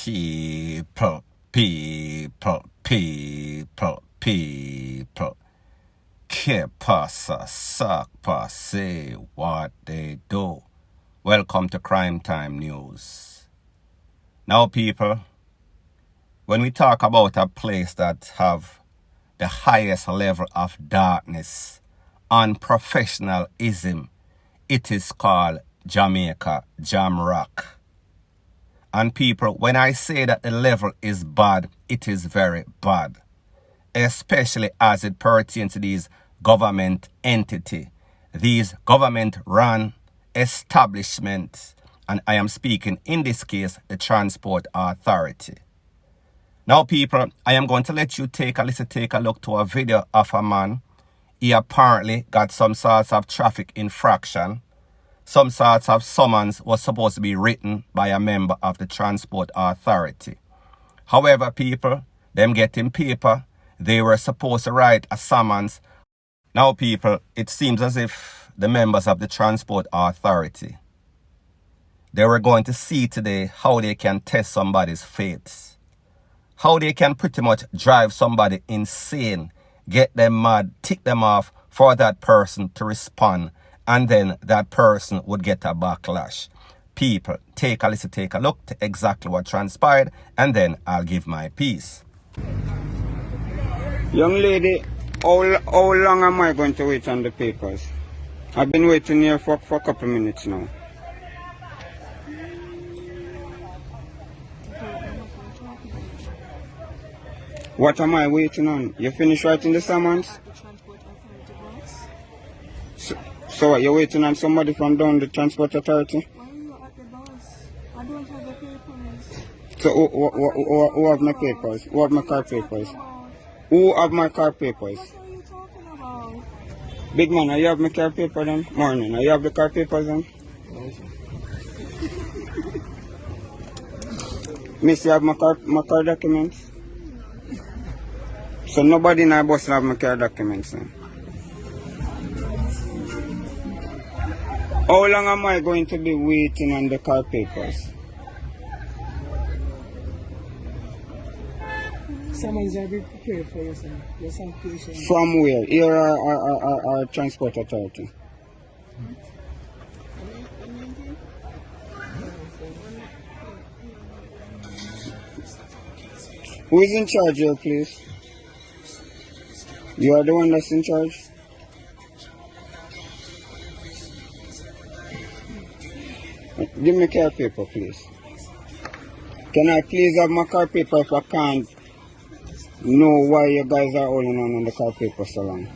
People. Que pasa, suck, say what they do. Welcome to Crime Time News. Now, people, when we talk about a place that have the highest level of darkness, unprofessionalism, it is called Jamaica Jam Rock. And people, when I say that the level is bad, it is very bad. Especially as it pertains to these government entities, these government-run establishments, and I am speaking in this case, the Transport Authority. Now, people, I am going to let you take a look to a video of a man. He apparently got some sorts of traffic infraction. Some sorts of summons was supposed to be written by a member of the Transport Authority. However, people, them getting paper, they were supposed to write a summons. Now, people, it seems as if the members of the Transport Authority, they were going to see today how they can test somebody's faith. How they can pretty much drive somebody insane, get them mad, tick them off for that person to respond, and then that person would get a backlash. People, take a look to exactly what transpired, and then I'll give my piece. Young lady, how long am I going to wait on the papers? I've been waiting here for a couple minutes now. What am I waiting on? You finished writing the summons? So what, you're waiting on somebody from down the Transport Authority? Why are you at the bus? I don't have the papers. So who have my papers? Who have my car papers? Who have my car papers? What are you talking about? Big man, are you have my car paper then? Morning, are you have the car papers then? Miss, you have my car documents? So nobody in our bus have my car documents then? How long am I going to be waiting on the car papers? Someone's already prepared for you, sir. Your citation. From where? Here or Transport Authority? Who is in charge here, please? You are the one that's in charge? Give me car paper, please. Can I please have my car paper if I can't know why you guys are holding on the car paper so long?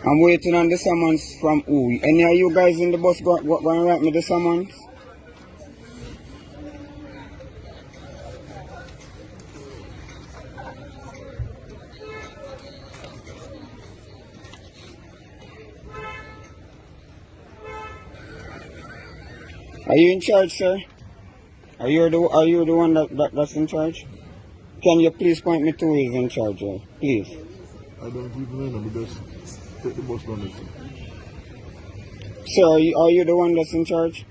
I'm waiting on the summons from who? Any of you guys in the bus going to write me the summons? Are you in charge, sir? Are you the one that's in charge? Can you please point me to who is in charge, sir? Please. I don't even know, but just take the bus down. Sir, are you the one that's in charge?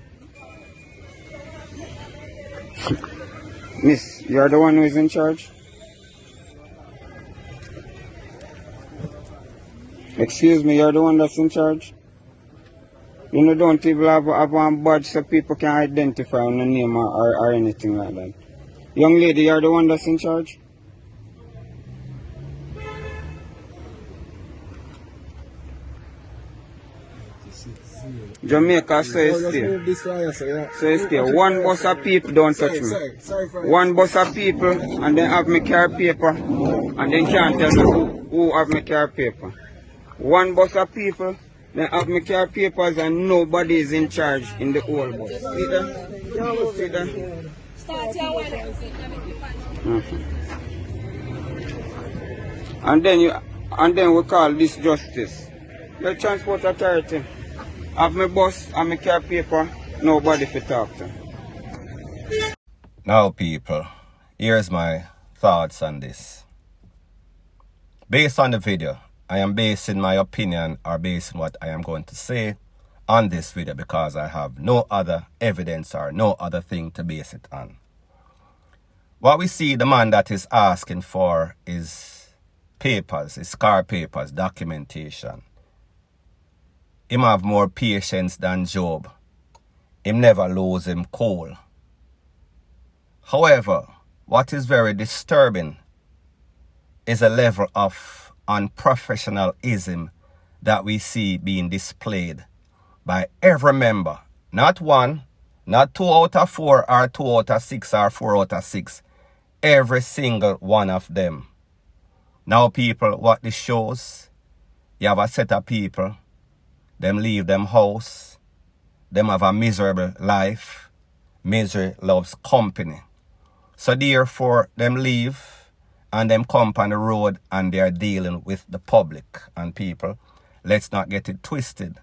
Miss, you're the one who is in charge? Excuse me, you're the one that's in charge? You know, don't even have one badge so people can identify on the name or anything like that. Young lady, you're the one that's in charge? Jamaica, so it's stay. One bus of people don't touch me. One bus of people and then have my car paper and then can't tell me who have my car paper. One bus of people, then have my car papers and nobody is in charge in the whole bus. See that? See that? And then we call this justice. The Transport Authority. Have my bus and my car paper, nobody to talk to. Now, people, here's my thoughts on this. Based on the video, I am basing my opinion or basing what I am going to say on this video because I have no other evidence or no other thing to base it on. What we see the man that is asking for is papers, his car papers, documentation. Him have more patience than Job. Him never lose him cool. However, what is very disturbing is a level of unprofessionalism that we see being displayed by every member. Not one, not 2 out of 4 or 2 out of 6 or 4 out of 6. Every single one of them. Now people, what this shows, you have a set of people, them leave them house, them have a miserable life. Misery loves company. So therefore, them leave and them come on the road and they are dealing with the public. And people, let's not get it twisted.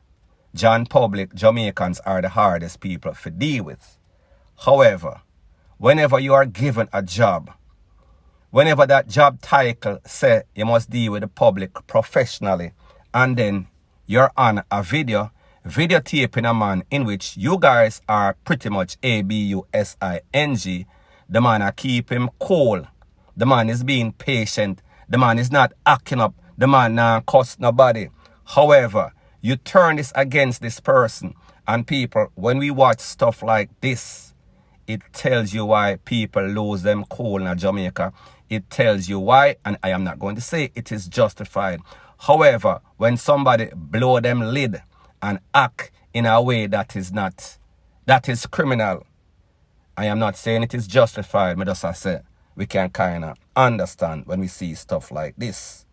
Public Jamaicans are the hardest people to deal with. However, whenever you are given a job, whenever that job title say you must deal with the public professionally, and then you're on a videotaping a man in which you guys are pretty much abusing, the man are keep him cool. The man is being patient. The man is not acting up. The man not cuss nobody. However, you turn this against this person. And people, when we watch stuff like this, it tells you why people lose them cool in Jamaica. It tells you why, and I am not going to say it is justified. However, when somebody blow them lid and act in a way that is criminal, I am not saying it is justified. I just say we can kind of understand when we see stuff like this.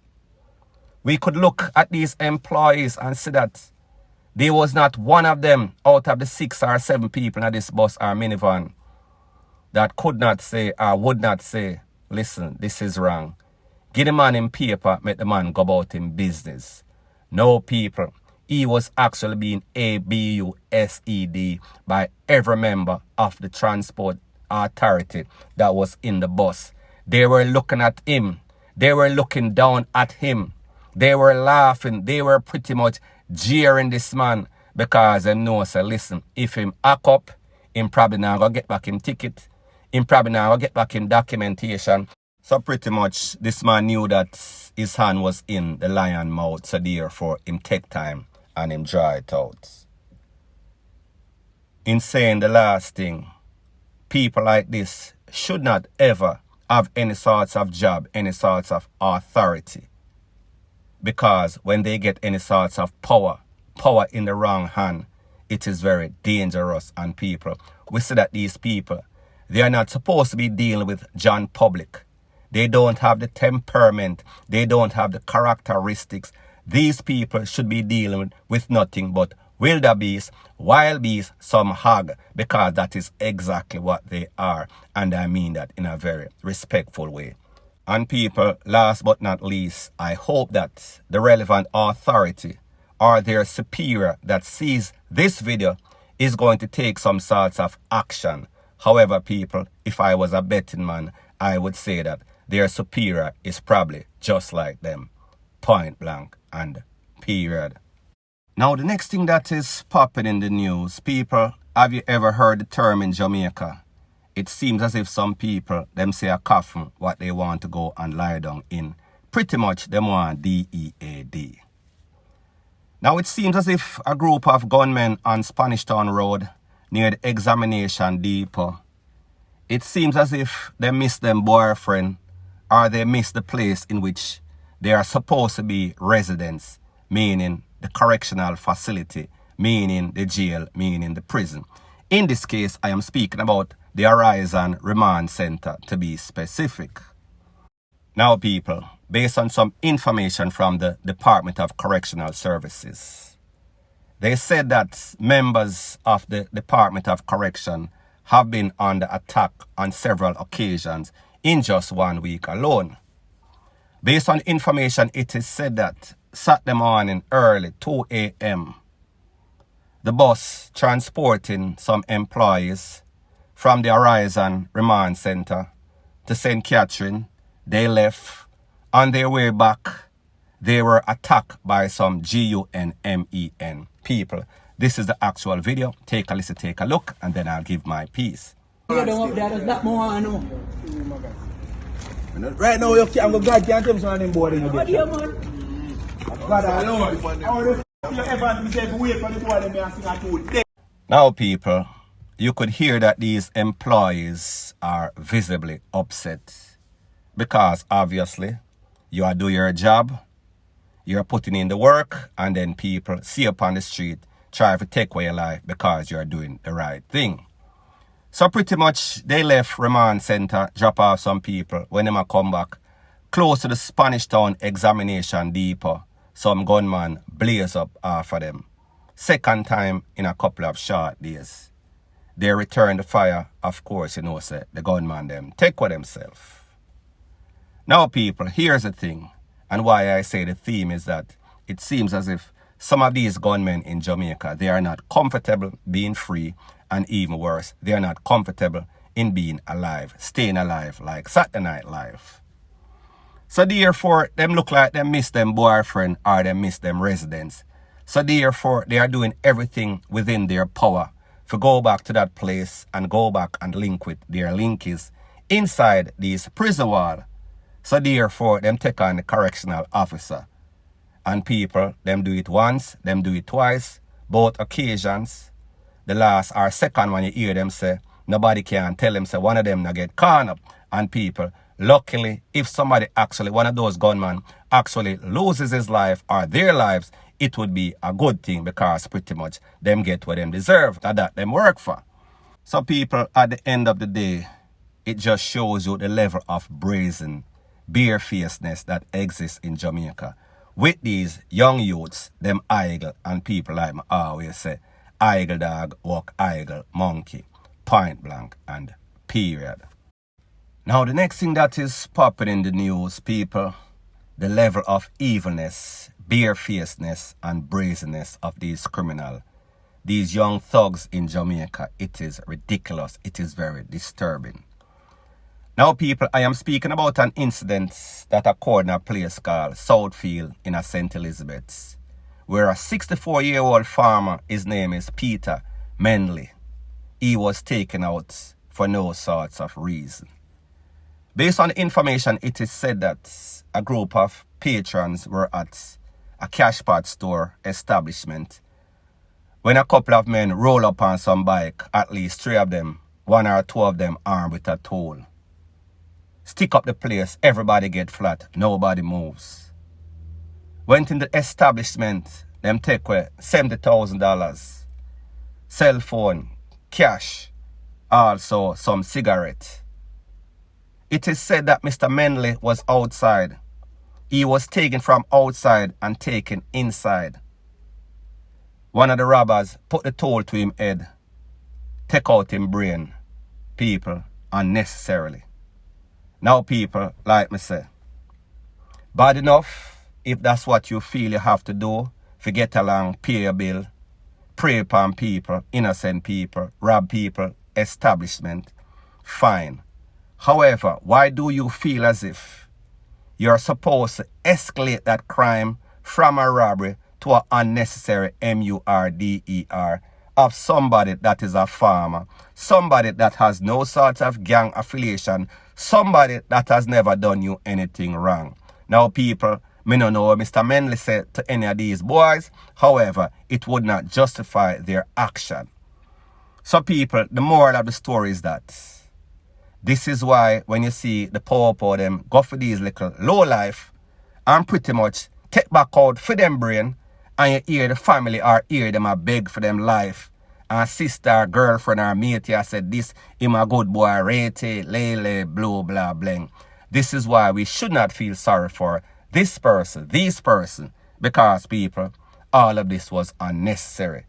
We could look at these employees and see that there was not one of them out of the 6 or 7 people in this bus or minivan that could not say or would not say, listen, this is wrong. Give the man him paper, make the man go about him business. No, people. He was actually being abused by every member of the transport authority that was in the bus. They were looking at him. They were looking down at him. They were laughing. They were pretty much jeering this man because they know, say, listen, if him act up, him probably not going to get back him ticket. Him probably not going to get back him documentation. So pretty much this man knew that his hand was in the lion mouth, so therefore him take time and him draw it out. In saying the last thing, people like this should not ever have any sorts of job, any sorts of authority. Because when they get any sorts of power in the wrong hand, it is very dangerous. And people, we see that these people, they are not supposed to be dealing with John Public. They don't have the temperament. They don't have the characteristics. These people should be dealing with nothing but wildebeest, wild beast, some hog, because that is exactly what they are. And I mean that in a very respectful way. And people, last but not least, I hope that the relevant authority or their superior that sees this video is going to take some sorts of action. However, people, if I was a betting man, I would say that their superior is probably just like them. Point blank and period. Now, the next thing that is popping in the news, people, have you ever heard the term in Jamaica? It seems as if some people, them say a coffin, what they want to go and lie down in. Pretty much, them want DEAD. Now, it seems as if a group of gunmen on Spanish Town Road near the examination depot, it seems as if they miss them boyfriend or they miss the place in which they are supposed to be residents, meaning the correctional facility, meaning the jail, meaning the prison. In this case, I am speaking about the Horizon Remand Center, to be specific. Now, people, based on some information from the Department of Correctional Services, they said that members of the Department of Correction have been under attack on several occasions in just 1 week alone. Based on information, it is said that Saturday morning early, 2 a.m., the bus transporting some employees from the Horizon Remand Center to St. Catherine, they left. On their way back, they were attacked by some GUNMEN people. This is the actual video. Take a listen, take a look, and then I'll give my piece. Right now, you can't go God can't tell me something board in your dear man. God alone. How the you ever say wait for the boy and me and sing a tune? Now, people, you could hear that these employees are visibly upset because obviously you are doing your job, you're putting in the work, and then people see you on the street, try to take away your life because you're doing the right thing. So pretty much they left remand center, drop off some people. When they come back, close to the Spanish Town examination depot, some gunman blaze up after them. Second time in a couple of short days. They return the fire, of course, you know, say, the gunman them take with themselves. Now people, here's the thing, and why I say the theme is that it seems as if some of these gunmen in Jamaica, they are not comfortable being free, and even worse, they are not comfortable in being alive, staying alive like Saturday Night Live. So therefore, them look like them miss them boyfriend or them miss them residents. So therefore, they are doing everything within their power to go back to that place and go back and link with their linkies inside these prison wall. So therefore, them take on the correctional officer. And people, them do it once, them do it twice, both occasions. The last or second one you hear them say, nobody can tell them say one of them not get caught up. And people, luckily, if somebody actually, one of those gunmen actually loses his life or their lives, it would be a good thing because pretty much them get what them deserve, that them work for. So people, at the end of the day, it just shows you the level of brazen, barefacedness that exists in Jamaica. With these young youths, them idle, and people like me always say, idle dog, walk idle, monkey, point blank, and period. Now the next thing that is popping in the news, people, the level of evilness, barefacedness, and brazenness of these criminals, these young thugs in Jamaica, it is ridiculous. It is very disturbing. Now people, I am speaking about an incident that occurred in a place called Southfield in a St. Elizabeth's, where a 64-year-old farmer, his name is PETY-Armed-R0BB3RY, he was taken out for no sorts of reason. Based on the information, it is said that a group of patrons were at a cash pot store establishment when a couple of men roll up on some bike, at least 3 of them, 1 or 2 of them armed with a tool. Stick up the place, everybody get flat, nobody moves. Went in the establishment, them take away $70,000, cell phone, cash, also some cigarette. It is said that Mr. Menley was outside. He was taken from outside and taken inside. One of the robbers put the tool to him head, take out him brain, people, unnecessarily. Now people, like me say, bad enough, if that's what you feel you have to do, to get along, pay your bill, prey upon people, innocent people, rob people, establishment, fine. However, why do you feel as if you're supposed to escalate that crime from a robbery to an unnecessary murder of somebody that is a farmer, somebody that has no sort of gang affiliation, somebody that has never done you anything wrong? Now people, me no know what Mr. Menley said to any of these boys, however, it would not justify their action. So people, the moral of the story is that this is why when you see the poor them go for these little low life and pretty much take back out for them brain, and you hear the family or hear them a beg for them life, and sister, girlfriend or mate I said this, him a good boy, rate, lele, blah, blah, bling. This is why we should not feel sorry for this person, because people, all of this was unnecessary.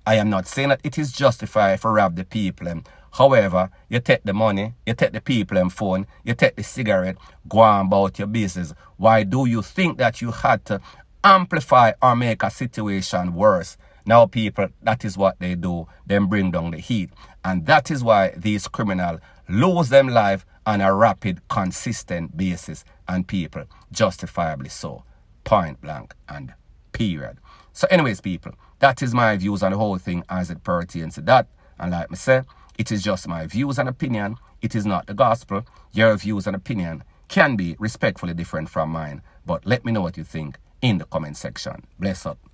I am not saying that it is justified for rob the people. However, you take the money, you take the people and phone, you take the cigarette, go on about your business. Why do you think that you had to amplify or make a situation worse? Now people, that is what they do. Them bring down the heat. And that is why these criminals lose them life on a rapid, consistent basis. And people, justifiably so. Point blank and period. So anyways, people, that is my views on the whole thing as it pertains to that. And like me say, it is just my views and opinion. It is not the gospel. Your views and opinion can be respectfully different from mine. But let me know what you think in the comment section. Bless up.